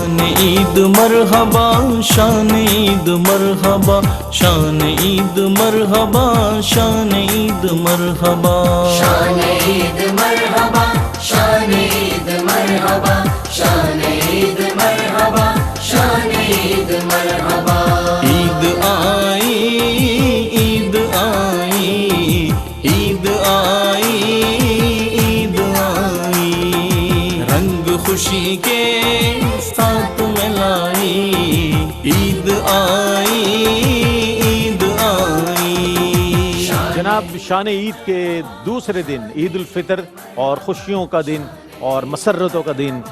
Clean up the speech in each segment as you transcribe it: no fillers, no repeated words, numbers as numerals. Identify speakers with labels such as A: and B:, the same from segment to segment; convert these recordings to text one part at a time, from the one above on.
A: शान ईद मरहबा, शान ईद मरहबा, शान ईद मरहबा, शान ईद मरहबा,
B: शान ईद मरहबा, शान ईद मरहबा, शान ईद मरहबा, शान ईद मरहबा।
A: ईद आई, ईद आई, ईद आई, ईद आई, रंग खुशी के साथ मिलाई, ईद आई, ईद आई।
C: जनाब, शान ईद के दूसरे दिन ईद उल फितर और खुशियों का दिन और मसरतों का दिन,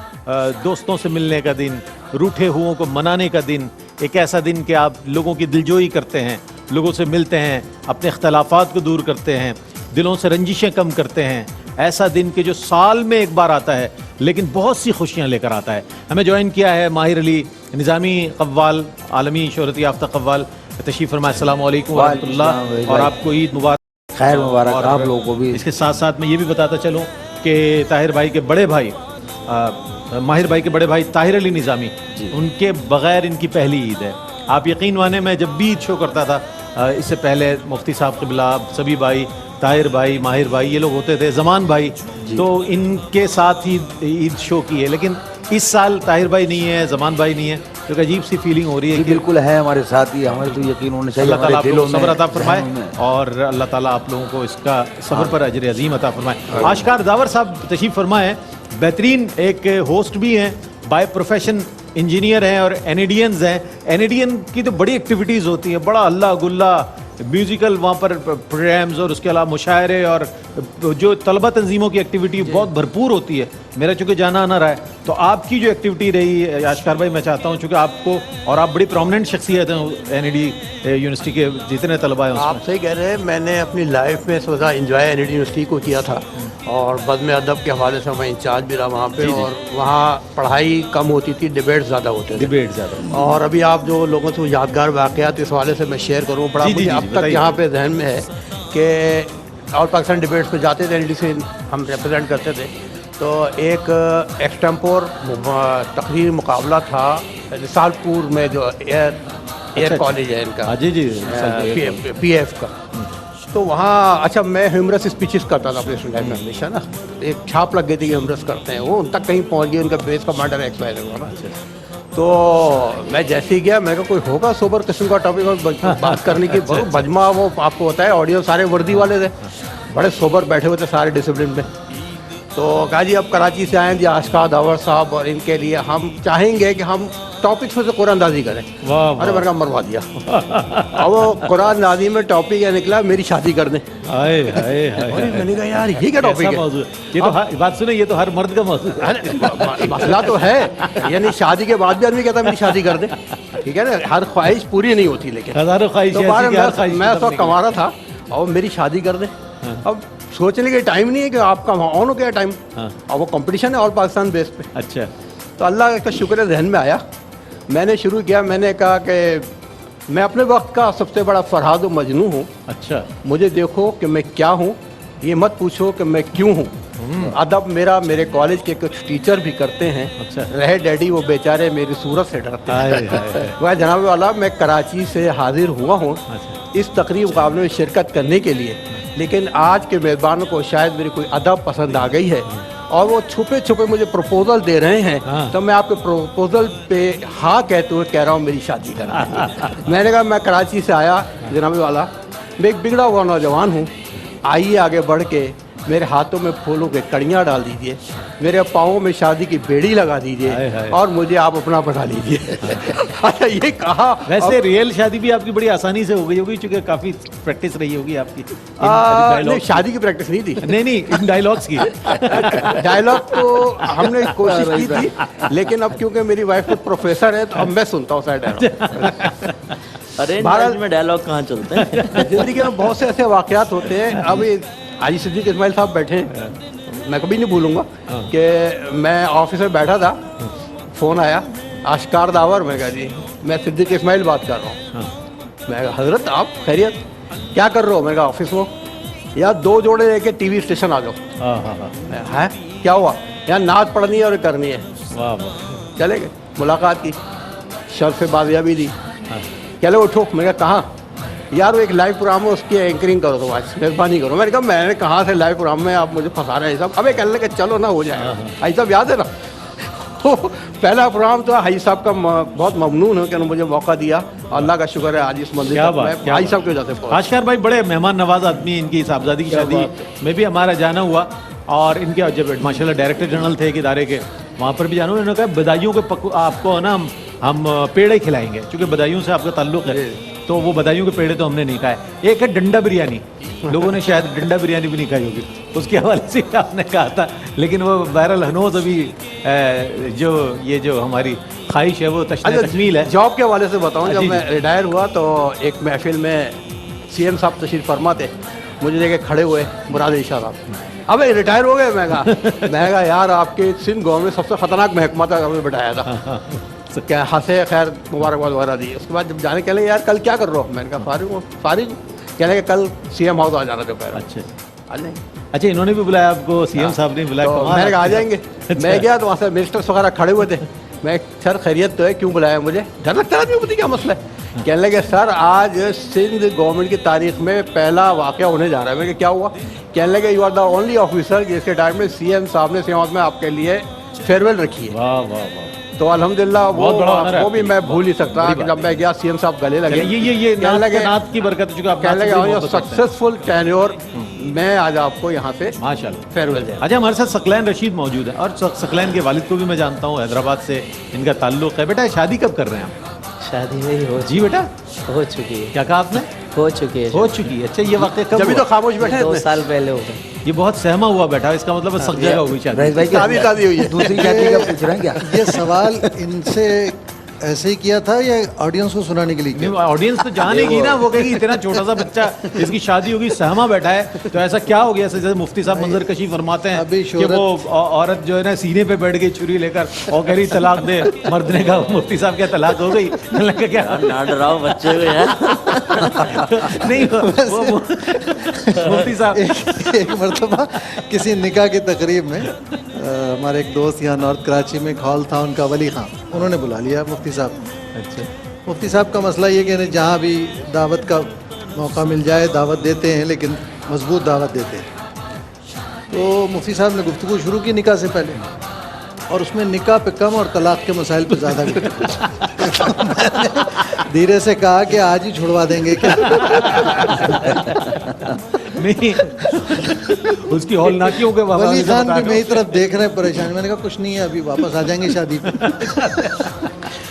C: दोस्तों से मिलने का दिन, रूठे हुओं को मनाने का दिन, एक ऐसा दिन कि आप लोगों की दिलजोई करते हैं, लोगों से मिलते हैं, अपने इख्तलाफात को दूर करते हैं, दिलों से रंजिशें कम करते हैं। ऐसा दिन कि जो साल में एक बार आता है लेकिन बहुत सी खुशियाँ लेकर आता है। हमें ज्वाइन किया है माहिर अली निज़ामी कव्वाल, आलमी शोहरत याफ्ता कव्वाल। तशरीफ़ फरमाए। अस्सलाम वालेकुम व रहमतुल्लाह, और आपको ईद मुबारक।
D: खैर मुबारक
C: और
D: आप लोगों को भी।
C: इसके साथ साथ मैं ये भी बताता चलूँ कि ताहिर भाई के बड़े भाई माहिर भाई के बड़े भाई ताहिर अली निज़ामी, उनके बग़ैर इनकी पहली ईद है। आप यकीन माने, मैं जब भी ईद शो करता था, इससे पहले मुफ्ती साहब क़िबला, सभी भाई, ताहिर भाई, माहिर भाई, ये लोग होते थे, ज़मान भाई, तो इनके साथ ही ईद शो की है। लेकिन इस साल ताहिर भाई नहीं है, ज़मान भाई नहीं है, तो एक अजीब सी फीलिंग हो रही है कि
D: बिल्कुल है हमारे साथ ही, हमारे तो यकीन होना चाहिए।
C: अल्लाह ताला आप लोगों को सब्र अता फरमाए,
D: ज़हनों में।
C: और अल्लाह ताला आप लोगों को इसका सब्र पर अजर अजीम अता फरमाए। आशकार दावर साहब तशरीफ़ फरमाए, बेहतरीन एक होस्ट भी हैं, बाय प्रोफेशन इंजीनियर हैं और एनएडियंस हैं। एनएडियन की तो बड़ी एक्टिविटीज़ होती हैं, बड़ा अल्लाह गुल्ला म्यूज़िकल वहाँ पर प्रोग्राम्स, और उसके अलावा मुशायरे और जो तलबा तंजीमों की एक्टिविटी बहुत भरपूर होती है। मेरा चूँकि जाना आना रहा है, तो आपकी जो एक्टिविटी रही आशकार भाई, मैं चाहता हूँ चूँकि आपको, और आप बड़ी प्रोमिनेंट शख्सियत हैं एनएडी यूनिवर्सिटी के जितने तलबा हैं
E: आप सही कह रहे हैं। मैंने अपनी लाइफ में सोचा इंजॉय एनएडी यूनिवर्सिटी को किया था, और बज़्म अदब के हवाले से मैं इंचार्ज भी रहा वहाँ पे। और वहाँ पढ़ाई कम होती थी, डिबेट ज़्यादा होते थे।
C: डिबेट ज़्यादा।
E: और अभी आप जो लोगों से यादगार वाक़यात इस हवाले से मैं शेयर करूँ, बड़ा मुझे अब तक यहाँ पे जहन में है कि ऑल पाकिस्तान डिबेट्स पे जाते थे, एनएडी से हम रिप्रेजेंट करते थे। तो एक एक्सटेम्पोर तकरीर मुकाबला था रिसालपुर में, जो एयर कॉलेज है इनका,
C: जी
E: PF का। तो वहाँ अच्छा, मैं ह्यूमरस स्पीचेस करता था अपने स्टूडेंट में हमेशा ना, एक छाप लग गई थी कि ह्यूमरस करते हैं, वो उन तक कहीं पहुँच गई, उनका बेस कमांडर एक्सपायर हुआ ना। तो मैं जैसे ही गया, मैं कहा कोई होगा सोबर किस्म का टॉपिक और बात करने की। बजमा, वो आपको होता है, ऑडियंस सारे वर्दी वाले थे, बड़े सोबर बैठे हुए थे सारे डिसिप्लिन में। तो कहा जी अब कराची से आए जी आशका दावर साहब, और इनके लिए हम चाहेंगे कि हम टॉपिक्स में से कुरान अंदाजी करें। अरे मैंने कहा मरवा दिया। अब वो कुरान अंदाजी में टॉपिक यह निकला, मेरी शादी कर दें। मैंने कहा यार ये क्या टॉपिक है?
C: ये तो बात सुने, ये तो हर मर्द का मौजूद
E: है। मसला तो है, यानी शादी के बाद भी आदमी कहता है मेरी शादी कर दे, ठीक है ना, हर ख्वाहिश पूरी नहीं होती, लेकिन
C: हज़ारों ख्वाहिशें।
E: मैं उस वक्त कमा रहा था, और मेरी शादी कर दे। अब सोचने के टाइम नहीं है कि आपका वहाँ ऑन हो गया टाइम, और वो कंपटीशन है ऑल पाकिस्तान बेस पे।
C: अच्छा,
E: तो अल्लाह का शुक्र है जहन में आया, मैंने शुरू किया। मैंने कहा कि मैं अपने वक्त का सबसे बड़ा फरहाद व मजनू हूँ।
C: अच्छा,
E: मुझे देखो कि मैं क्या हूँ, ये मत पूछो कि मैं क्यों हूँ। अदब मेरे कॉलेज के कुछ टीचर भी करते हैं।
C: अच्छा।
E: रहे डैडी वो बेचारे मेरी सूरत से डरते हैं। वह जनाब वाला, मैं कराची से हाजिर हुआ हूँ इस तकरीब मुकाबले में शिरकत करने के लिए, लेकिन आज के मेज़बानों को शायद मेरी कोई अदब पसंद आ गई है, और वो छुपे छुपे मुझे प्रपोजल दे रहे हैं। तो मैं आपके प्रपोजल पे हाँ कहते हुए कह रहा हूँ मेरी शादी करना। मैंने कहा मैं कराची से आया जनाब वाला, मैं एक बिगड़ा हुआ नौजवान हूँ, आइए आगे बढ़ के मेरे हाथों में फूलों के कड़ियाँ डाल दीजिए, मेरे पाँवों में शादी की बेड़ी लगा दीजिए, और मुझे आप अपना बना लीजिए। अच्छा, ये कहा।
C: वैसे रियल शादी भी आपकी बड़ी आसानी से हो गई होगी, क्योंकि काफ़ी प्रैक्टिस रही होगी आपकी।
E: नहीं, शादी की प्रैक्टिस नहीं थी।
C: नहीं, इन डायलॉग्स की।
E: डायलॉग तो हमने कोशिश की थी, लेकिन अब क्योंकि मेरी वाइफ तो प्रोफेसर है, तो अब मैं सुनता हूँ सारे डायलॉग।
F: अरे भारत में डायलॉग कहाँ चलते हैं?
E: जिंदगी में बहुत से ऐसे वाक़यात होते हैं। अभी हाजी सिद्दीक इस्माइल साहब बैठे हैं, मैं कभी नहीं भूलूंगा कि मैं ऑफिस में बैठा था, फ़ोन आया, आशकार दावर। मैं कहा जी मैं सिद्दीक इस्माइल बात कर रहा हूँ। मैं कहा हज़रत आप खैरियत, क्या कर रहे हो? मैं कहा ऑफिस में। यार 2 जोड़े लेके टीवी स्टेशन आ जाओ। है क्या हुआ? यार नाच पढ़नी है और करनी है।
C: वाह वाह,
E: चले गए। मुलाकात की, शर्फ बाजियाबी दी, कहले उठो, मैंने कहा कहाँ, यार वो एक लाइव प्रोग्राम है उसकी एंकरिंग करो, तो आज मेहरबानी करो। मैंने कहा मैंने कहाँ से लाइव प्रोग्राम में आप मुझे फंसा रहे हैं साहब। अबे कहने लगे चलो ना हो जाएगा, हाई साहब याद है ना। तो पहला प्रोग्राम तो हाई साहब का बहुत ममनून है कि उन्होंने मुझे मौका दिया, अल्लाह का शुक्र है आज इस मंदिर
C: क्या
E: तक
C: बात,
E: मैं
C: क्या
E: हाई
C: बात।
E: साहब की वजह से पहुंचा।
C: आशकार भाई बड़े मेहमान नवाज आदमी, इनकी साहबजादी की शादी में भी हमारा जाना हुआ, और इनके जब माशाल्लाह डायरेक्टर जनरल थे एक इदारे के, वहाँ पर भी जाना हुआ। इन्होंने कहा बधाइयों के आपको ना हम पेड़े खिलाएंगे, क्योंकि बधाइयों से आपका ताल्लुक है, तो वो बधाइयों के पेड़े तो हमने नहीं खाए। एक है डंडा बिरयानी, लोगों ने शायद डंडा बिरयानी भी नहीं खाई होगी, उसके हवाले से आपने कहा था, लेकिन वो बहरहाल हनोज अभी जो हमारी ख्वाहिश है वो तकमील है।
E: जॉब के हवाले से बताऊं,
C: जी,
E: जब
C: जी।
E: मैं रिटायर हुआ तो एक महफिल में सीएम साहब तशरीफ फरमा थे, मुझे देखे खड़े हुए मुराद अली शाह साहब, अबे रिटायर हो गए। मैं कहा यार आपके सिंध गवर्नमेंट सबसे खतरनाक महकमा था, हमें बिठाया था, क्या हंसे, खैर मुबारकबाद वगैरह दी। उसके बाद जब जाने के लिए यार कल क्या कर रहे हो, मैंने कहा फारिग कहने के कल सीएम हाउस आ जाना दोपहर।
C: अच्छा
E: आ जाएंगे।
C: अच्छा, इन्होंने भी बुलाया आपको, सीएम साहब ने बुलाया?
E: तो
C: कमाल
E: मैंने कहा आ
C: है।
E: जाएंगे। मैं गया तो वहाँ से मिनिस्टर्स वगैरह खड़े हुए थे, मैं सर खैरियत तो है, क्यों बुलाया मुझे, डर लगता है, नहीं पता क्या मसला है। कहने लगे सर आज सिंध गवर्नमेंट की तारीख में पहला वाक़या होने जा रहा है। मैं क्या हुआ? कहने लगे you are the only officer जिसके टाइम में सीएम साहब ने सीएम में आपके लिए फेयरवेल रखी है।
C: वाह वाह वाह,
E: तो अल्हम्दुलिल्लाह
C: बहुत बड़ा ऑनर है
E: वो भी
C: आपके
E: मैं भूल नहीं सकता कि जब मैं गया सीएम साहब गले लगे,
C: ये
E: कहने लगे
C: नात की बरकत, चूंकि आप
E: कहने
C: नात से भी
E: लगे
C: मोहब्बत रखते हैं।
E: सक्सेसफुल टेन्योर, मैं आज आपको यहाँ से
C: माशाल्लाह।
E: फेयरवेल दे।
C: अच्छा, हमारे साथ सकलैन रशीद मौजूद है, और सकलैन के वालिद को भी मैं जानता हूँ, हैदराबाद से इनका ताल्लुक है। बेटा शादी कब कर रहे हैं आप?
G: शादी मेरी
C: जी बेटा,
G: हो चुकी है,
C: क्या कहा आपने?
G: हो चुकी है।
C: हो चुकी है। अच्छा, ये वाक़या कब
E: जब
C: हुआ?
E: तो खामोश बैठे
G: 2
E: हैं।
G: साल पहले हो गए।
C: ये बहुत सहमा हुआ बैठा, इसका मतलब सब जगह हो गई शादी।
D: रईस भाई
E: शादी हुई है।
D: दूसरी शादी का पूछ रहे हैं क्या?
H: ये सवाल इनसे ऐसे ही किया था या ऑडियंस को सुनाने के लिए किया?
C: ऑडियंस तो जानेगी ना, वो कहेगी इतना छोटा सा बच्चा, इसकी शादी होगी, सहमा बैठा है, तो ऐसा क्या हो गया? जैसे मुफ्ती साहब मंजर कशी फरमाते हैं
H: अभी
C: कि वो औरत जो है ना सीने पे बैठ गई छुरी लेकर और कह रही तलाक दे, मर्द ने कहा मुफ्ती साहब क्या तलाक हो गई? लगा क्या
F: ना डराओ बच्चे को यार।
C: नहीं, वो मुफ्ती साहब
H: एक मरतबा किसी निकाह की तकरीब में हमारे एक दोस्त यहाँ नॉर्थ कराची में एक हॉल था उनका, वली खां, उन्होंने बुला लिया मुफ्ती साहब।
C: अच्छा,
H: मुफ्ती साहब का मसला ये कि जहाँ भी दावत का मौका मिल जाए दावत देते हैं, लेकिन मजबूत दावत देते हैं। तो मुफ्ती साहब ने गुफ्तगू शुरू की निकाह से पहले, और उसमें निकाह पे कम और तलाक के मसाइल पे ज़्यादा धीरे से कहा कि आज ही छुड़वा देंगे क्या?
C: नहीं, उसकी हौलनाकियों के हवाले
H: वली
C: से
H: खान
C: बता
H: भी
C: दो।
H: मेरी तरफ देख रहे हैं परेशान। मैंने कहा कुछ नहीं है, अभी वापस आ जाएंगे शादी पे।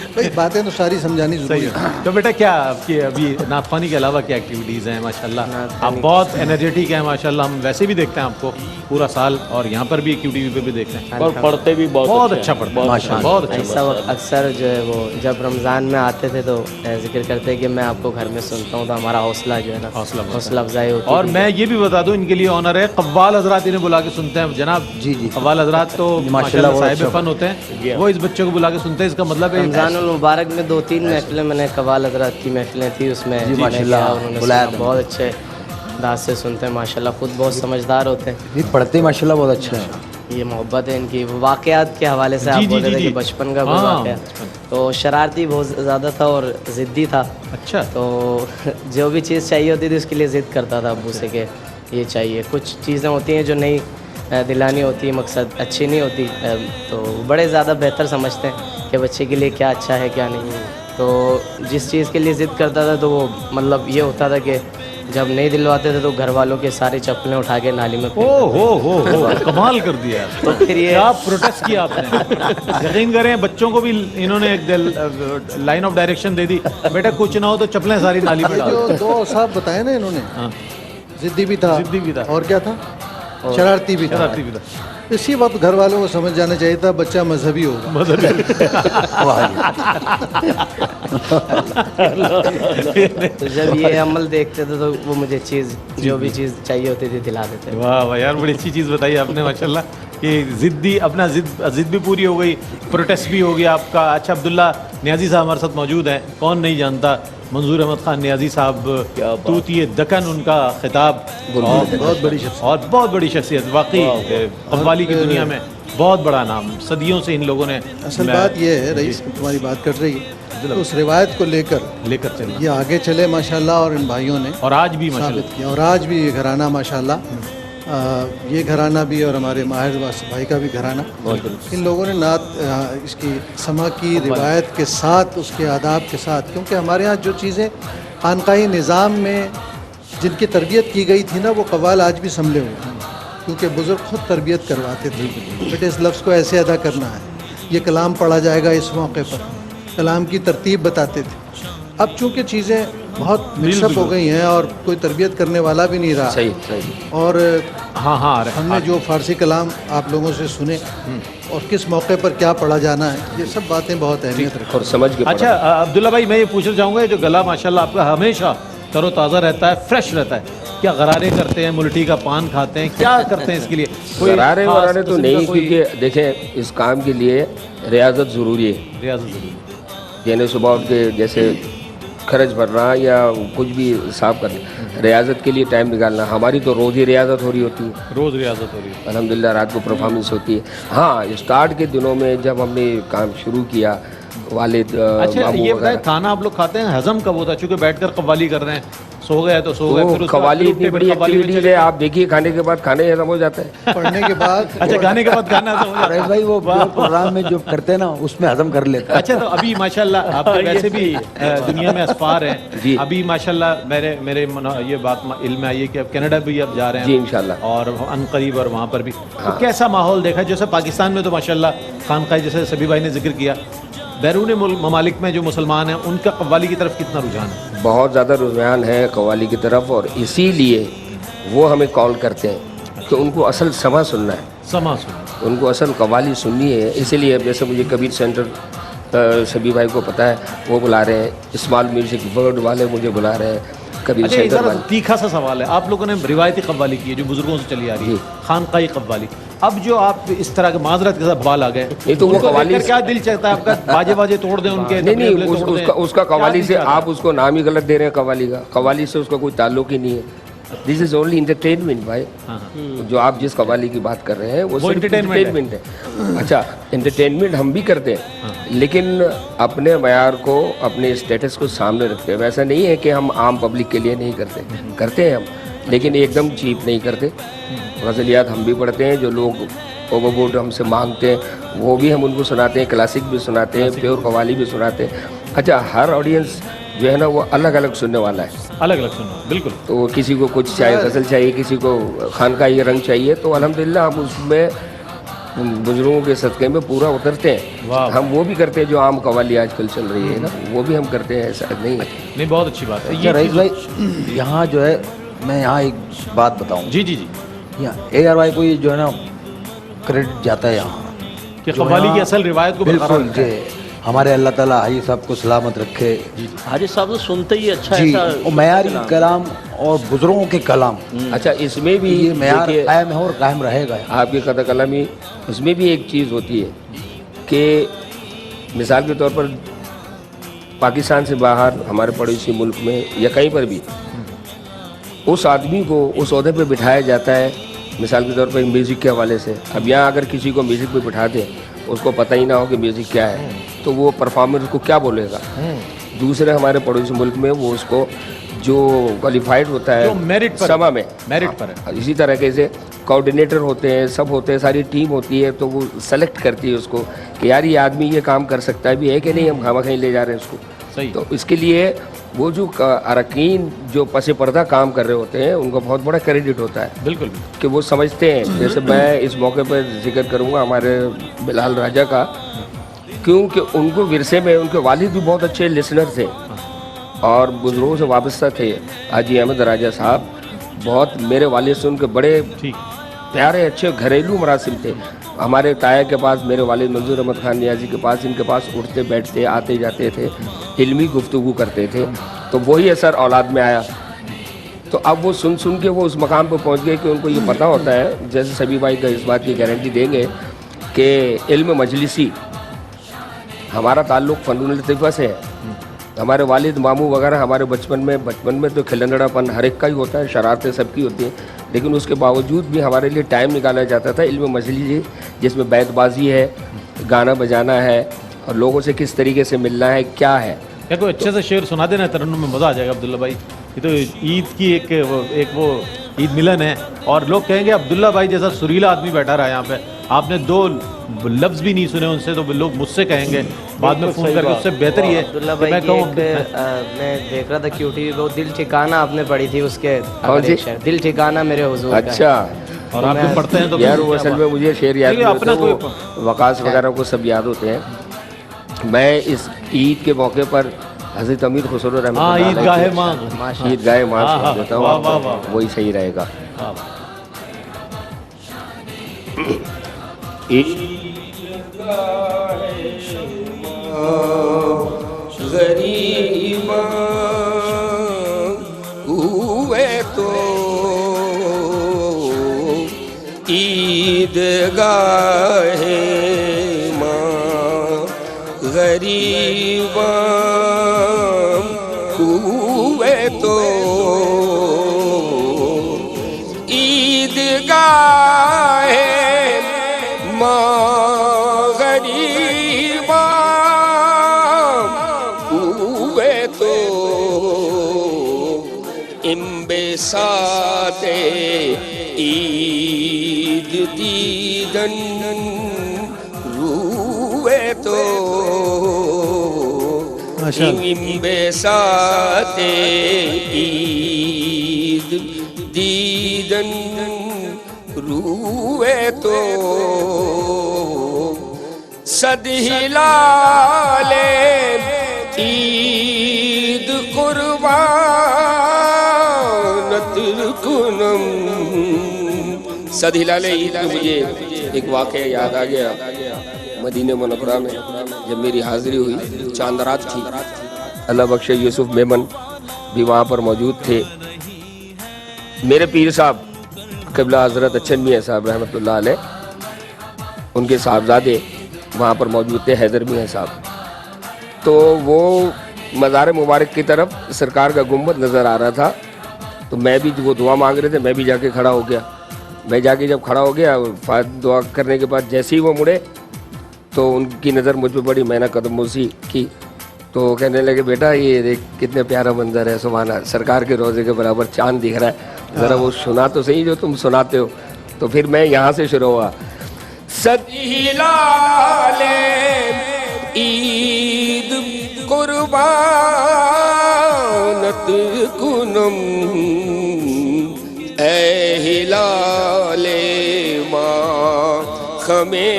H: भाई बातें तो सारी समझानी
C: सही
H: जरूरी है।
C: है। तो बेटा क्या आपकी अभी नाथखानी के अलावा क्या एक्टिविटीज़ हैं? माशाल्लाह आप बहुत एनर्जेटिक हैं माशाल्लाह, हम वैसे भी देखते हैं आपको पूरा साल, और यहाँ पर भी QTV पे भी देखते हैं,
F: और पढ़ते भी
C: बहुत अच्छा पढ़ते हैं
D: माशाल्लाह।
C: बहुत अच्छा
G: ऐसा अक्सर जो है वो जब रमज़ान में आते थे तो जिक्र करते हैं कि मैं आपको घर में सुनता हूँ, तो हमारा हौसला जो है ना, हौसला अफजाई होती
C: और
G: थी।
C: मैं ये भी बता दूं, इनके लिए ऑनर है, कव्वाल हजरात इन्हें बुला के सुनते हैं जनाब।
D: जी, जी।
C: कव्वाल हजरात तो
D: माशाल्लाह बहुत
C: साहिब
D: अच्छा
C: फन होते हैं, वो इस बच्चे को बुला के सुनते हैं। इसका मतलब है
G: रमज़ान मुबारक में 2-3 महफिलें मैंने कवाल हज़रात की महफिलें थी, उसमें
D: जी,
G: मैंने
D: माशाल्लाह,
G: गया, उन्होंने
D: बुलाया
G: सुना,
D: था।
G: बहुत अच्छे अंदाज से सुनते हैं माशाल्लाह, खुद बहुत समझदार होते हैं।
D: ये पढ़ते ही माशाल्लाह बहुत अच्छा है।
G: ये मोहब्बत है इनकी। वाक़यात के हवाले से आप
C: जी,
G: बोल
C: जी,
G: रहे थे
C: जी।
G: कि बचपन का कोई
C: हाँ,
G: वाक़या, तो शरारती बहुत ज़्यादा था और ज़िद्दी था।
C: अच्छा,
G: तो जो भी चीज़ चाहिए होती थी उसके लिए ज़िद करता था अब्बू से कि ये चाहिए। कुछ चीज़ें होती हैं जो नहीं दिलानी होती, मकसद अच्छी नहीं होती, तो बड़े ज़्यादा बेहतर समझते हैं कि बच्चे के लिए क्या अच्छा है क्या नहीं। तो जिस चीज़ के लिए ज़िद करता था तो वो मतलब ये होता था कि जब नहीं दिलवाते थे तो घर वालों के सारी चप्पलें उठा के नाली में फेंक
C: ओ हो कमाल कर दिया।
G: तो फिर ये
C: क्या प्रोटेस्ट किया आपने? यकीन करें बच्चों को भी इन्होंने एक लाइन ऑफ डायरेक्शन दे दी, बेटा कुछ ना हो तो चप्पलें सारी नाली में
H: ये
C: डाल
H: जो
C: दो।
H: 2 साहब बताए ना इन्होंने,
C: हाँ,
H: जिद्दी भी था,
C: जिद्दी भी था।
H: और क्या था, शरारती भी था।
C: शरारती भी था।
H: इसी वक्त घर वालों को समझ जाना चाहिए था बच्चा मजहबी होगा।
G: तो जब ये अमल देखते थे तो वो मुझे चीज़ जो भी चीज़ चाहिए होती थी दिला देते थे।
C: वाह वाह यार, बड़ी अच्छी चीज़ बताई आपने माशाल्लाह, कि ज़िद्दी अपना जिद भी पूरी हो गई, प्रोटेस्ट भी हो गया आपका। अच्छा, अब्दुल्ला नियाज़ी साहब हमारे साथ मौजूद हैं, कौन नहीं जानता मंजूर अहमद खान नियाज़ी साहब, तूतिए दक्कन उनका खिताब,
H: बहुत बड़ी शख्सियत।
C: और बहुत बड़ी शख्सियत वाकई कव्वाली की दुनिया में بہت بڑا نام, صدیوں سے ان لوگوں نے
H: اصل بات یہ ہے رئیس, تمہاری بات کر رہی ہے تو اس روایت کو لے کر
C: چلنا,
H: یہ آگے چلے ماشاءاللہ, اور ان بھائیوں نے
C: اور آج بھی ماشاءاللہ
H: ثابت کیا, اور آج بھی یہ گھرانہ ماشاءاللہ, یہ گھرانہ بھی اور ہمارے ماہر بھائی کا بھی گھرانہ, ان لوگوں نے نعت اس کی سما کی روایت کے ساتھ, اس کے آداب کے ساتھ, کیونکہ ہمارے ہاں جو چیزیں خانقاہی نظام میں جن کی تربیت کی گئی تھی نا, وہ قوال آج بھی سنبھلے ہوئے ہیں, کیونکہ بزرگ خود تربیت کرواتے تھے, بیٹے اس لفظ کو ایسے ادا کرنا ہے, یہ کلام پڑھا جائے گا اس موقع پر, کلام کی ترتیب بتاتے تھے. اب چونکہ چیزیں بہت مکس اپ ہو گئی ہیں اور کوئی تربیت کرنے والا بھی نہیں رہا, اور
C: ہاں
H: ہم نے جو فارسی کلام آپ لوگوں سے سنے اور کس موقع پر کیا پڑھا جانا ہے, یہ سب باتیں بہت اہمیت رکھتی ہیں.
F: اور سمجھ کے
C: اچھا عبداللہ بھائی, میں یہ پوچھنا چاہوں گا, جو گلا ماشاءاللہ آپ کا ہمیشہ تر و تازہ رہتا ہے, فریش رہتا ہے, کیا غرارے کرتے ہیں, ملٹی کا پان کھاتے ہیں, کیا کرتے ہیں اس کے لیے؟
F: غرارے ورارے تو نہیں, کیونکہ دیکھیں اس کام کے لیے ریاضت ضروری ہے.
C: ریاضت ضروری,
F: یعنی صبح اٹھ کے جیسے خرچ بھرنا یا کچھ بھی صاف کرنا, ریاضت کے لیے ٹائم نکالنا. ہماری تو روز ہی ریاضت ہو رہی ہوتی ہے,
C: روز ریاضت ہو رہی ہے
F: الحمدللہ, رات کو پرفارمنس ہوتی ہے. ہاں اسٹارٹ کے دنوں میں جب ہم نے کام شروع کیا, والد
C: اچھا یہ بتائیں, کھانا آپ لوگ کھاتے ہیں, ہضم کب ہوتا ہے؟ چونکہ بیٹھ کر قوالی کر رہے ہیں, سو گئے تو سو گئے, پھر
F: قوالی اتنی بڑی ایکٹیویٹی ہے, آپ دیکھیے کھانے کے بعد کھانے ہضم ہو جاتا ہے,
H: پڑھنے کے بعد.
C: اچھا کھانے کے بعد کھانا ہضم ہو جاتا ہے.
D: رئیس بھائی وہ پروگرام میں جو کرتے ہیں نا, اس میں ہضم کر لیتے ہیں.
C: اچھا تو ابھی ماشاءاللہ آپ کے ویسے بھی دنیا میں اسفار ہیں, ابھی ماشاءاللہ میرے یہ بات علم میں آئی ہے کہ اب کینیڈا بھی اب جا رہے ہیں
F: جی انشاءاللہ,
C: اور ان قریب, اور وہاں پر بھی تو کیسا ماحول دیکھا؟ جیسے پاکستان میں تو ماشاءاللہ خانقاہ, جیسے سبی بھائی نے ذکر کیا, بیرون ممالک میں جو مسلمان ہیں ان کا قوالی کی طرف کتنا رجحان ہے؟
F: بہت زیادہ رجحان ہے قوالی کی طرف, اور اسی لیے وہ ہمیں کال کرتے ہیں کہ ان کو اصل سما سننا ہے,
C: سما سن,
F: ان کو اصل قوالی سننی ہے. اسی لیے جیسے مجھے کبیر سینٹر سبی بھائی کو پتہ ہے, وہ بلا رہے ہیں, اسمال میوزک ورلڈ والے مجھے بلا رہے ہیں, کبیر
C: اچھا
F: سینٹر
C: ذرا
F: والے.
C: تیکھا سا سوال ہے, آپ لوگوں نے روایتی قوالی کی ہے جو بزرگوں سے چلی آ رہی ہے, خانقاہی قوالی, اب جو آپ اس طرح کے معذرت کے ساتھ بال آ گئے,
F: نہیں تو وہ قوالی
C: کیا دل چاہتا ہے آپ کا, باجے باجے توڑ دیں ان کے,
F: نہیں, اس کا قوالی سے آپ اس کو نام ہی غلط دے رہے ہیں. قوالی کا, قوالی سے اس کا کوئی تعلق ہی نہیں ہے. دس از اونلی انٹرٹینمنٹ بھائی. جو آپ جس قوالی کی بات کر رہے ہیں وہ صرف انٹرٹینمنٹ ہے. اچھا انٹرٹینمنٹ ہم بھی کرتے ہیں, لیکن اپنے معیار کو, اپنے اسٹیٹس کو سامنے رکھتے ہیں. ویسا نہیں ہے کہ ہم عام پبلک کے لیے نہیں کرتے, کرتے ہیں ہم, لیکن ایک دم چیپ نہیں کرتے. غزلیات ہم بھی پڑھتے ہیں, جو لوگ اوور بورڈ ہم سے مانگتے ہیں وہ بھی ہم ان کو سناتے ہیں, کلاسک بھی سناتے ہیں, پیور قوالی بھی سناتے ہیں. اچھا ہر آڈینس جو ہے نا وہ الگ الگ سننے والا ہے,
C: الگ الگ سننا, بالکل.
F: تو کسی کو کچھ چاہیے, غزل چاہیے, کسی کو خانقاہی رنگ چاہیے, تو الحمدللہ ہم اس میں بزرگوں کے صدقے میں پورا اترتے ہیں. ہم وہ بھی کرتے ہیں جو عام قوالی آج کل چل رہی ہے نا, وہ بھی ہم کرتے ہیں, ایسا نہیں ہے.
C: نہیں بہت اچھی بات ہے.
D: اچھا رئیس بھائی, یہاں جو ہے میں یہاں ایک بات بتاؤں,
C: جی جی جی,
D: یہاں اے آر وائی کو یہ جو ہے نا کریڈٹ جاتا ہے یہاں
C: کہ قوالی کی اصل روایت کو برقرار
D: بالکل. جی ہمارے اللہ تعالیٰ حاجی صاحب کو سلامت رکھے.
F: حاجی صاحب تو سنتے ہی اچھا
D: جی, اور معیاری کلام اور بزرگوں کے کلام,
F: اچھا اس میں بھی
D: یہ معیار قائم ہے اور قائم رہے گا.
F: آپ کی قطع کلامی, اس میں بھی ایک چیز ہوتی ہے کہ مثال کے طور پر پاکستان سے باہر ہمارے پڑوسی ملک میں یا کہیں پر بھی اس آدمی کو اس عہدے پہ بٹھایا جاتا ہے, مثال کے طور پر میوزک کے حوالے سے. اب یہاں اگر کسی کو میوزک پہ بٹھا دیں, اس کو پتہ ہی نہ ہو کہ میوزک کیا ہے, تو وہ پرفارمر کو کیا بولے گا. دوسرے ہمارے پڑوسی ملک میں وہ اس کو جو کوالیفائڈ ہوتا ہے سما میں,
C: میرٹ پر ہے.
F: اسی طرح سے کوآرڈینیٹر ہوتے ہیں, سب ہوتے ہیں, ساری ٹیم ہوتی ہے, تو وہ سلیکٹ کرتی ہے اس کو کہ یار یہ آدمی یہ کام کر سکتا ہے بھی ہے کہ نہیں, ہم خواہ کہیں لے جا رہے ہیں اس کو. تو اس کے لیے وہ جو اراکین جو پس پردہ کام کر رہے ہوتے ہیں ان کو بہت بڑا کریڈٹ ہوتا ہے.
C: بالکل
F: کہ وہ سمجھتے ہیں. جیسے میں اس موقع پہ ذکر کروں گا ہمارے بلال راجہ کا, کیونکہ ان کو ورثے میں ان کے والد بھی بہت اچھے لسنر تھے اور بزرگوں سے وابستہ تھے. حاجی احمد راجہ صاحب بہت, میرے والد سے ان کے بڑے پیارے اچھے گھریلو مراسم تھے. ہمارے تایا کے پاس, میرے والد منظور احمد خان نیازی کے پاس, ان کے پاس اٹھتے بیٹھتے آتے جاتے تھے, علمی گفتگو کرتے تھے. تو وہی اثر اولاد میں آیا. تو اب وہ سن کے وہ اس مقام پہ پہنچ گئے کہ ان کو یہ پتہ ہوتا ہے, جیسے سبی بھائی کا اس بات کی گارنٹی دیں گے کہ علم مجلسی, ہمارا تعلق فنون لطیفہ سے ہے. ہمارے والد ماموں وغیرہ ہمارے بچپن میں تو کھلندڑا پن ہر ایک کا ہی ہوتا ہے, شرارتیں سب کی ہوتی ہیں, لیکن اس کے باوجود بھی ہمارے لیے ٹائم نکالا جاتا تھا علم مجلس جس میں بیت بازی ہے, گانا بجانا ہے, اور لوگوں سے کس طریقے سے ملنا ہے, کیا ہے.
C: کیا کوئی اچھے سے شعر سنا دینا ترنم میں, مزہ آ جائے گا عبداللہ بھائی. یہ تو عید کی ایک وہ عید ملن ہے, اور لوگ کہیں گے عبداللہ بھائی جیسا سریلا آدمی بیٹھا رہا ہے یہاں پہ, آپ نے 2 لفظ بھی نہیں سنے ان سے, تو لوگ مجھ سے کہیں گے بعد میں فون کر کے, اس سے بہتر ہی ہے
G: عبداللہ بھائی
C: میں کہوں.
G: میں دیکھ رہا تھا QTV پہ, وہ دل ٹھکانہ آپ نے پڑھی تھی, اس کے
F: کون سی؟
G: دل ٹھکانہ میرے حضور کا.
F: اچھا,
C: اور آپ بھی پڑھتے ہیں تو
F: یار وہ اصل میں مجھے شعر یاد نہیں
C: اپنا
F: ہوتے, وہ وقاص وغیرہ کو سب یاد ہوتے ہیں. میں اس عید کے موقع پر حضرت امیر خسرو رحمۃ اللہ علیہ
C: عیدگاہ ماں,
F: عیدگاہ ماں سنا دیتا ہوں, وہی صحیح رہے گا.
B: غریب ہوئے تو عیدگاہ ماں, غریب ہوئے تو عیدگاہ ماں, غریب ہوئے تو انبساط عید دیدن روئے تو, انبساط عید دیدن روئے تو, صد ہلال عید قربانت کنم. صد ہلال عید میں مجھے ایک واقعہ یاد آ گیا. مدینہ منورہ میں جب میری حاضری ہوئی, چاند رات تھی. اللہ بخش یوسف میمن بھی وہاں پر موجود تھے. میرے پیر صاحب قبلہ حضرت اچھن میاں صاحب رحمۃ اللہ علیہ, ان کے صاحبزادے وہاں پر موجود تھے, حیدر میاں صاحب. تو وہ مزار مبارک کی طرف سرکار کا گنبد نظر آ رہا تھا, تو میں بھی, وہ دعا مانگ رہے تھے, میں بھی جا کے کھڑا ہو گیا. میں جا کے جب کھڑا ہو گیا, دعا کرنے کے بعد جیسے ہی وہ مڑے تو ان کی نظر مجھ پہ پڑی, میں نے قدم بوسی کی, تو کہنے لگے بیٹا یہ دیکھ کتنے پیارا منظر ہے, سبحان اللہ, سرکار کے روزے کے برابر چاند دکھ رہا ہے, ذرا وہ سنا تو صحیح جو تم سناتے ہو. تو پھر میں یہاں سے شروع ہوا. صد ہلال عید قربانت کنم, اے ہلال ماں خمیں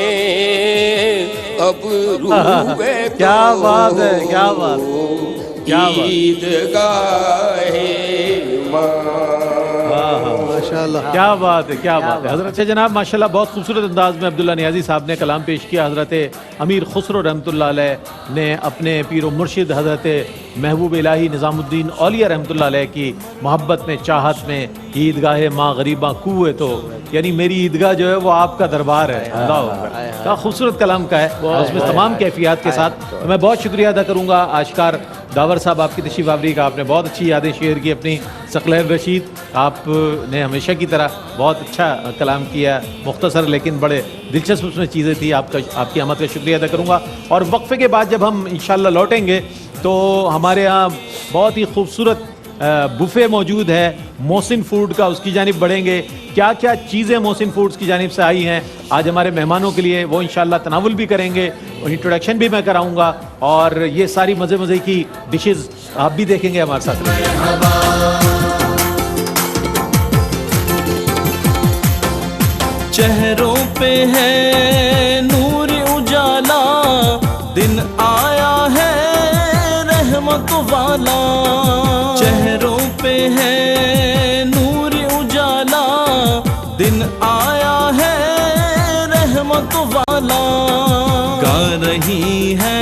B: اب روئے تو,
C: کیا بات ہے, کیا بات, کیا بات,
B: عیدگاہ ماں.
C: کیا بات ہے, کیا بات ہے. حضرت سے جناب ماشاءاللہ بہت خوبصورت انداز میں عبداللہ نیازی صاحب نے کلام پیش کیا. حضرت امیر خسرو رحمۃ اللہ علیہ نے اپنے پیر و مرشد حضرت محبوب الہی نظام الدین اولیاء رحمۃ اللہ علیہ کی محبت میں, چاہت میں, عیدگاہ ماں غریباں کوئے تو, یعنی میری عیدگاہ جو ہے وہ آپ کا دربار ہے. اللہ اکبر, کیا خوبصورت کلام کا ہے, اس میں تمام کیفیات کے ساتھ. میں بہت شکریہ ادا کروں گا آشکار داور صاحب آپ کی تشریف آوری کا. آپ نے بہت اچھی یادیں شیئر کی اپنی. ثقلین رشید آپ نے ہمیشہ کی طرح بہت اچھا کلام کیا, مختصر لیکن بڑے دلچسپ اس میں چیزیں تھیں. آپ کی آمد کا شکریہ ادا کروں گا. اور وقفے کے بعد جب ہم انشاءاللہ لوٹیں گے تو ہمارے ہاں بہت ہی خوبصورت بفے موجود ہے محسن فوڈ کا, اس کی جانب بڑھیں گے. کیا کیا چیزیں محسن فوڈز کی جانب سے آئی ہیں آج ہمارے مہمانوں کے لیے, وہ انشاءاللہ تناول بھی کریں گے, انٹروڈکشن بھی میں کراؤں گا, اور یہ ساری مزے مزے کی ڈشز آپ بھی دیکھیں گے ہمارے ساتھ.
A: چہروں پہ ہے نور اجالا, دن آیا ہے رحمت والا. چہروں پہ ہے نور اجالا, دن آیا ہے رحمت والا. گا رہی ہے